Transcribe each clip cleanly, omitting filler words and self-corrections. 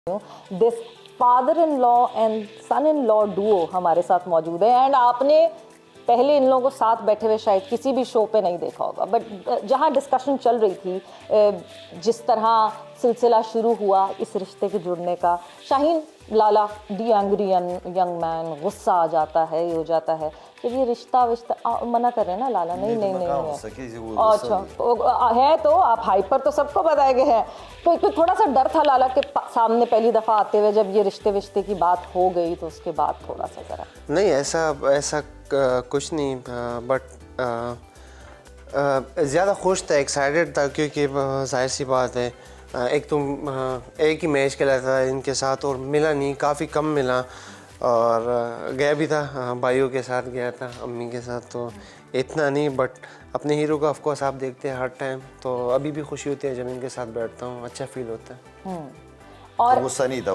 This father in law and son in law duo हमारे साथ मौजूद है एंड आपने पहले इन लोगों को साथ बैठे हुए शायद किसी भी शो पे नहीं देखा होगा, बट जहाँ डिस्कशन चल रही थी, जिस तरह सिलसिला शुरू हुआ इस रिश्ते के जुड़ने का, शाहीन लाला दी एंग्री यंग मैन, गुस्सा आ जाता है, ये हो जाता है जब ये रिश्ता मना कर रहे हैं ना लाला, नहीं नहीं नहीं है, अच्छा है तो आप हाइपर तो सबको बताए गए हैं, तो थोड़ा सा डर था लाला के सामने पहली दफ़ा आते हुए, जब ये रिश्ते की बात हो गई तो उसके बाद थोड़ा सा ज़रा नहीं ऐसा कुछ नहीं, बट ज़्यादा खुश था, एक्साइटेड था, क्योंकि जाहिर सी बात है एक तो एक ही मैच खेला था इनके साथ और मिला नहीं, काफ़ी कम मिला, और गया भी था भाइयों के साथ गया था, अम्मी के साथ, तो इतना नहीं, बट अपने हीरो को ऑफकोर्स आप देखते हैं हर टाइम, तो अभी भी खुशी होती है जब इनके साथ बैठता हूँ, अच्छा फील होता है। और तो गुस्सा नहीं था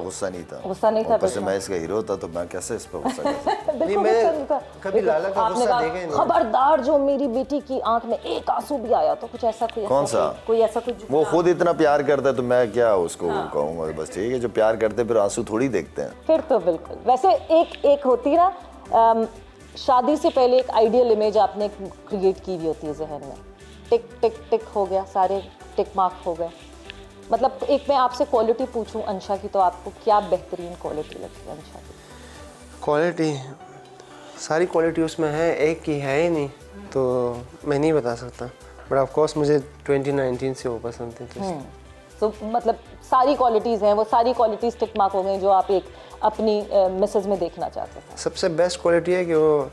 ऊपर से मैं इसका हीरो था तो मैं कैसे इस पर गुस्सा कर सकता नहीं, मैं कभी लाला का गुस्सा देखा ही नहीं। खबरदार जो मेरी बेटी की आंख में एक आंसू भी आया तो कुछ ऐसा कौन सा वो खुद इतना प्यार करता है तो मैं क्या उसको कहूँगा, बस ठीक है, जो प्यार करते फिर आंसू थोड़ी देखते हैं। फिर तो बिल्कुल। वैसे एक होती ना, शादी से पहले एक आइडियल इमेज आपने क्रिएट की हुई होती है जहन में, टिक टिक टिक हो गया, सारे टिक मार्क हो गए, मतलब एक मैं आपसे क्वालिटी पूछूं अंशा की, तो आपको क्या बेहतरीन क्वालिटी लगती है अंशा की? क्वालिटी सारी क्वालिटी उसमें है, एक की है ही नहीं, तो मैं नहीं बता सकता, बट ऑफ कोर्स मुझे 2019 से वो पसंद थी। तो मतलब सारी क्वालिटीज़ हैं, वो सारी क्वालिटीज़ टिक मार्क हो गई जो आप एक अपनी मिसेज में देखना चाहते थे। सबसे बेस्ट क्वालिटी है कि वो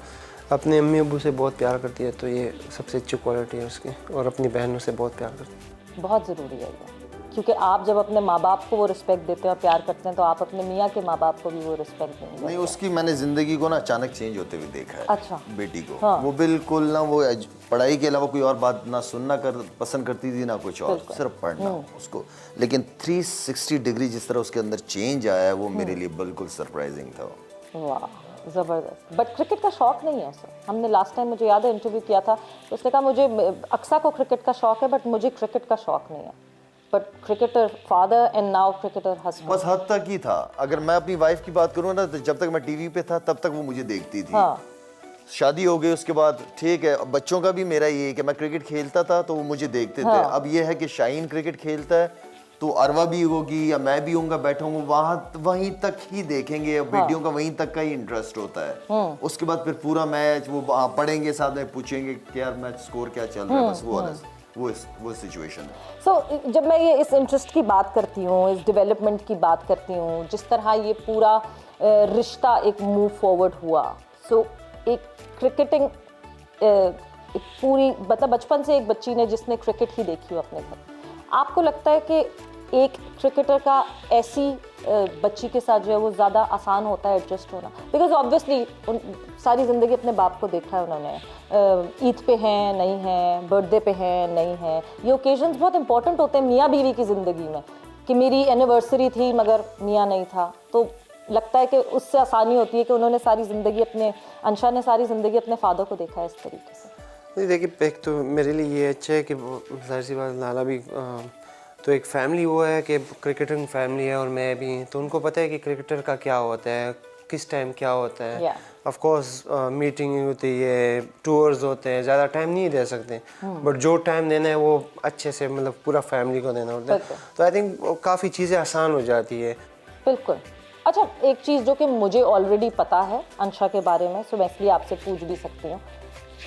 अपने अम्मी अब्बू से बहुत प्यार करती है, तो ये सबसे अच्छी क्वालिटी है उसकी, और अपनी बहनों से बहुत प्यार करती है। बहुत ज़रूरी है ये, क्योंकि आप जब अपने माँ बाप को वो रिस्पेक्ट देते हैं और प्यार करते हैं तो आप अपने मियाँ के माँ बाप को भी वो रिस्पेक्ट देंगे। नहीं, उसकी मैंने जिंदगी को ना अचानक चेंज होते हुए देखा है। अच्छा। बेटी को हाँ। वो बिल्कुल ना, वो पढ़ाई के अलावा कोई और बात ना सुनना पसंद करती थी ना कुछ और, सिर्फ पढ़ना उसको, लेकिन 360 डिग्री जिस तरह उसके अंदर चेंज आया है वो मेरे लिए बिल्कुल सरप्राइजिंग था। वाह, ज़बरदस्त। बट क्रिकेट का शौक नहीं है उसे, हमने लास्ट टाइम मुझे याद है इंटरव्यू किया था, उसने कहा मुझे अक्सा को क्रिकेट का शौक है बट मुझे क्रिकेट का शौक नहीं है, but cricketer father and now cricketer husband. बस हद तक ही था। अगर मैं अपनी वाइफ की बात करूँ ना, तो जब तक मैं टीवी पे था तब तक वो मुझे देखती थी। हाँ। शादी हो गई उसके बाद ठीक है, बच्चों का भी मेरा ये है कि मैं क्रिकेट खेलता था तो वो मुझे देखते थे। अब ये है कि शाहीन क्रिकेट खेलता है तो अरवा भी होगी या मैं भी होऊंगा, बैठूंगा वहीं तक ही देखेंगे, बेटियों का वहीं तक का ही इंटरेस्ट होता है। उसके बाद फिर पूरा मैच वो पढ़ेंगे, साथ में पूछेंगे कि यार मैच स्कोर क्या चल रहा है, बस वो सिचुएशन है। सो जब मैं ये इस इंटरेस्ट की बात करती हूँ, इस डेवलपमेंट की बात करती हूँ, जिस तरह ये पूरा रिश्ता एक मूव फॉरवर्ड हुआ, सो एक क्रिकेटिंग एक पूरी, मतलब बचपन से एक बच्ची ने जिसने क्रिकेट ही देखी हो अपने घर, आपको लगता है कि एक क्रिकेटर का ऐसी बच्ची के साथ जो है वो ज़्यादा आसान होता है एडजस्ट होना? बिकॉज ऑब्वियसली सारी ज़िंदगी अपने बाप को देखा है उन्होंने, ईद पे हैं नहीं हैं, बर्थडे पे हैं नहीं हैं, ये ओकेजन्स बहुत इंपॉर्टेंट होते हैं मियाँ बीवी की ज़िंदगी में, कि मेरी एनिवर्सरी थी मगर मियाँ नहीं था, तो लगता है कि उससे आसानी होती है कि उन्होंने सारी ज़िंदगी अंशा ने सारी ज़िंदगी अपने फादर को देखा है इस तरीके से। नहीं देखिए, एक तो मेरे लिए ये अच्छा है कि जाहिर सी बात लाला भी तो एक फैमिली वो है कि क्रिकेटिंग फैमिली है और मैं भी, तो उनको पता है कि क्रिकेटर का क्या होता है, किस टाइम क्या होता है। ऑफ कोर्स मीटिंग होती है, टूर्स होते हैं, ज़्यादा टाइम नहीं दे सकते, बट जो टाइम देना है वो अच्छे से मतलब पूरा फैमिली को देना होता है, तो आई थिंक काफ़ी चीज़ें आसान हो जाती है। बिल्कुल। अच्छा, एक चीज़ जो कि मुझे ऑलरेडी पता है अंशा के बारे में, सो मैं इसलिए आपसे पूछ भी सकती हूँ,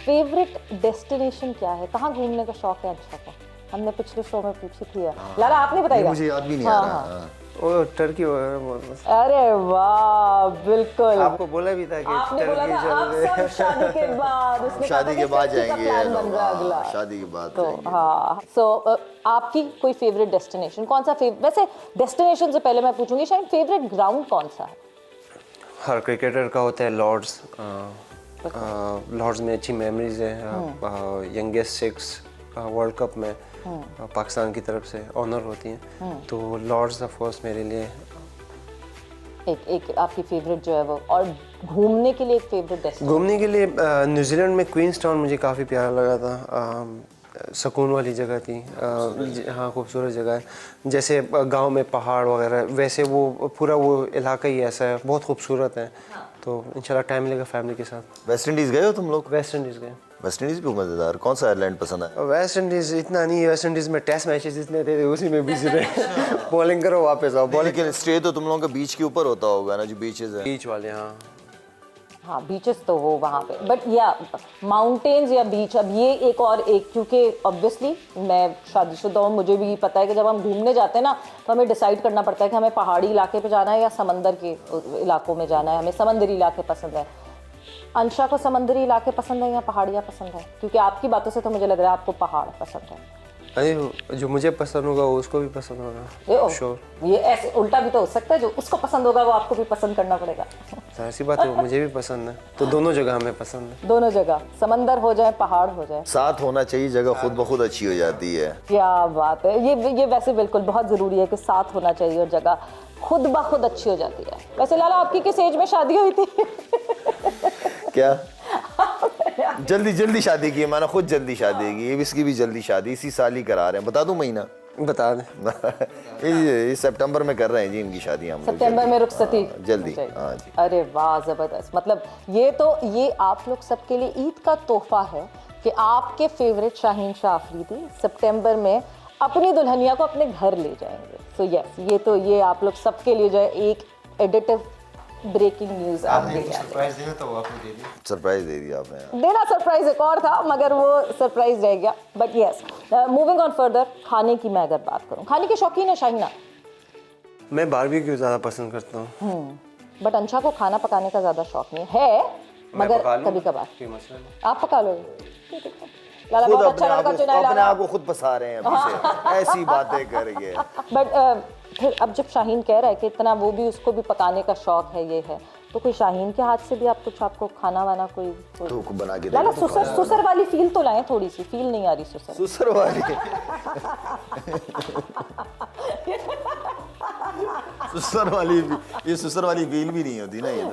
फेवरेट डेस्टिनेशन क्या है, कहाँ घूमने का शौक है अंशा को? हमने पिछले शो में पूछी थी लाला, आपने बताया? मुझे याद भी नहीं आ रहा। वो टर्की वगैरह। अरे वाह, बिल्कुल आपको बोला भी था कि आपने बोला था आप सब शादी के बाद, उसने शादी के बाद जाएंगे, अगला शादी के बाद तो हाँ। सो आपकी कोई फेवरेट डेस्टिनेशन कौन सा? वैसे डेस्टिनेशन से पहले मैं पूछूंगी शायद फेवरेट ग्राउंड कौन सा है? हर क्रिकेटर का होता है लॉर्ड्स। लॉर्ड्स में अच्छी मेमोरीज है, यंगेस्ट 6 वर्ल्ड कप में पाकिस्तान की तरफ से ऑनर होती हैं, तो लॉर्ड्स ऑफ कोर्स मेरे लिए एक आपकी फेवरेट जो है वो, और घूमने के लिए एक फेवरेट डेस्टिनेशन? घूमने के लिए न्यूजीलैंड में क्वींस टाउन मुझे काफ़ी प्यारा लगा था। सुकून वाली जगह थी। हाँ, खूबसूरत जगह है। जैसे गांव में पहाड़ वगैरह, वैसे वो पूरा वो इलाका ही ऐसा है, बहुत खूबसूरत है। तो इंशाल्लाह टाइम मिलेगा फैमिली के साथ। वेस्ट इंडीज गए हो तुम लोग? वेस्ट इंडीज़ गए। वेस्ट इंडीज भी मजेदार। कौन सा आयरलैंड पसंद है? वेस्ट इंडीज़ इतना नहीं, वेस्ट इंडीज़ में टेस्ट मैचेस इतने थे, उसी में बिजी रहे। बॉलिंग करो वापस आओ। बॉलिंग लेकिन स्टे तो तुम लोगों का बीच के ऊपर होता होगा ना, जो बीचेस है। बीच वाले, हाँ हाँ बीचेस तो हो वहाँ पे, बट या माउंटेन्स या बीच, अब ये एक और एक, क्योंकि ऑब्वियसली मैं शादीशुदा हूँ, मुझे भी पता है कि जब हम घूमने जाते हैं ना तो हमें डिसाइड करना पड़ता है कि हमें पहाड़ी इलाके पे जाना है या समंदर के इलाकों में जाना है। हमें समंदरी इलाके पसंद है। अंशा को समंदरी इलाके पसंद है या पहाड़ियाँ पसंद है? क्योंकि आपकी बातों से तो मुझे लग रहा है आपको पहाड़ पसंद है। अरे जो मुझे पसंद होगा वो उसको भी पसंद होगा। श्योर। ये ऐसे उल्टा भी तो हो सकता है, जो उसको पसंद होगा वो आपको भी पसंद करना पड़ेगा। जाहिर सी बात है, वो मुझे भी पसंद है, तो दोनों जगह हमें पसंद है। दोनों जगह, समंदर हो जाए पहाड़ हो जाए, साथ होना चाहिए, जगह खुद ब खुद अच्छी हो जाती है। क्या बात है। ये वैसे बिल्कुल बहुत ज़रूरी है कि साथ होना चाहिए और जगह खुद ब खुद अच्छी हो जाती है। वैसे लाला आपकी किस एज में शादी हुई थी? क्या जल्दी शादी की है, मैंने खुद जल्दी शादी की है। इसकी भी जल्दी शादी इसी साल ही करा रहे हैं। बता दूं महीना? बता दें। इस सितंबर में कर रहे हैं जी इनकी शादी हम लोग। सितंबर में रुखसती जल्दी। हाँ जी। अरे वाह, ज़बरदस्त। मतलब ये आप लोग सबके लिए ईद का तोहफा है कि आपके फेवरेट शाहीन शाह अफरीदी सितंबर में अपनी दुल्हनिया को अपने घर ले जाएंगे। सो यस, ये आप लोग सबके लिए जो है एक एडिटिव ब्रेकिंग न्यूज आपके लिए। सरप्राइज देना तो वो आपने दे दिया। सरप्राइज दे दिया आपने। देना सरप्राइज एक और था, मगर वो सरप्राइज रह गया। But yes, moving on further, खाने की मैं अगर बात करूं, खाने के शौकीन है शाहीना? मैं बारबेक्यू ज़्यादा पसंद करता हूँ। बट अंशा को खाना पकाने का ज़्यादा शौक नहीं है, मगर कभी कभार आप पका लोगे। लाला बहुत अच्छा लड़का चुना है। अपने आप को खुद पसा रहे हैं अभी से, ऐसी बातें करके। बट फिर अब जब शाहीन कह रहा है कि इतना वो भी, उसको भी पकाने का शौक है, ये है, तो कोई शाहीन के हाथ से भी आप कुछ, आपको खाना वाना कोई तो बना के लाला सुसर वाली फील तो लाए, थोड़ी सी फील नहीं आ रही सुसर वाली। सुसर वाली फील भी नहीं होती ना ये तो।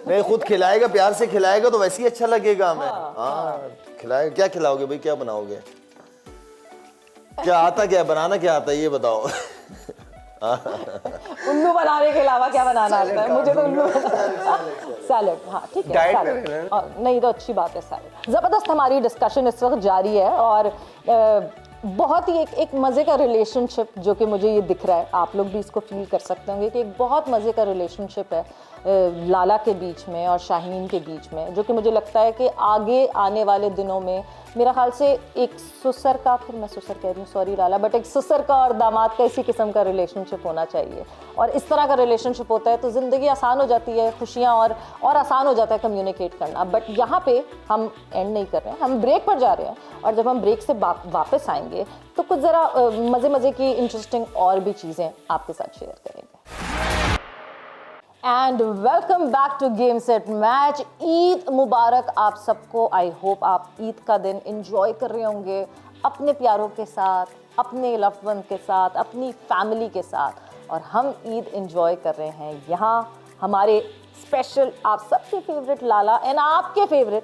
नहीं, खुद खिलाएगा, प्यार से खिलाएगा तो वैसे ही अच्छा लगेगा हमें। हाँ खिलाएगा। क्या खिलाओगे भाई, क्या बनाओगे? क्या आता, क्या बनाना क्या आता है ये बताओ। उल्लू बनाने के अलावा क्या बनाना आता है? मुझे तो उल्लू सैलड। हाँ ठीक है, सैलड नहीं तो अच्छी बात है सैलड। ज़बरदस्त हमारी डिस्कशन इस वक्त जारी है और बहुत ही एक मज़े का रिलेशनशिप जो कि मुझे ये दिख रहा है, आप लोग भी इसको फील कर सकते होंगे कि एक बहुत मज़े का रिलेशनशिप है लाला के बीच में और शाहीन के बीच में, जो कि मुझे लगता है कि आगे आने वाले दिनों में मेरा ख्याल से एक ससुर का, फिर मैं ससुर कह रही हूँ सॉरी लाला, बट एक ससुर का और दामाद का इसी किस्म का रिलेशनशिप होना चाहिए। और इस तरह का रिलेशनशिप होता है तो ज़िंदगी आसान हो जाती है, खुशियाँ और आसान हो जाता है कम्युनिकेट करना। बट यहाँ पे हम एंड नहीं कर रहे हैं, हम ब्रेक पर जा रहे हैं और जब हम ब्रेक से वापस आएंगे तो कुछ ज़रा मज़े की इंटरेस्टिंग और भी चीज़ें आपके साथ शेयर करेंगे। And welcome back to game set match. Eid मुबारक आप सबको। आई होप आप ईद का दिन एंजॉय कर रहे होंगे अपने प्यारों के साथ, अपने लव्ड वन के साथ, अपनी फैमिली के साथ। और हम ईद एंजॉय कर रहे हैं यहाँ हमारे स्पेशल, आप सबके फेवरेट लाला एंड आपके फेवरेट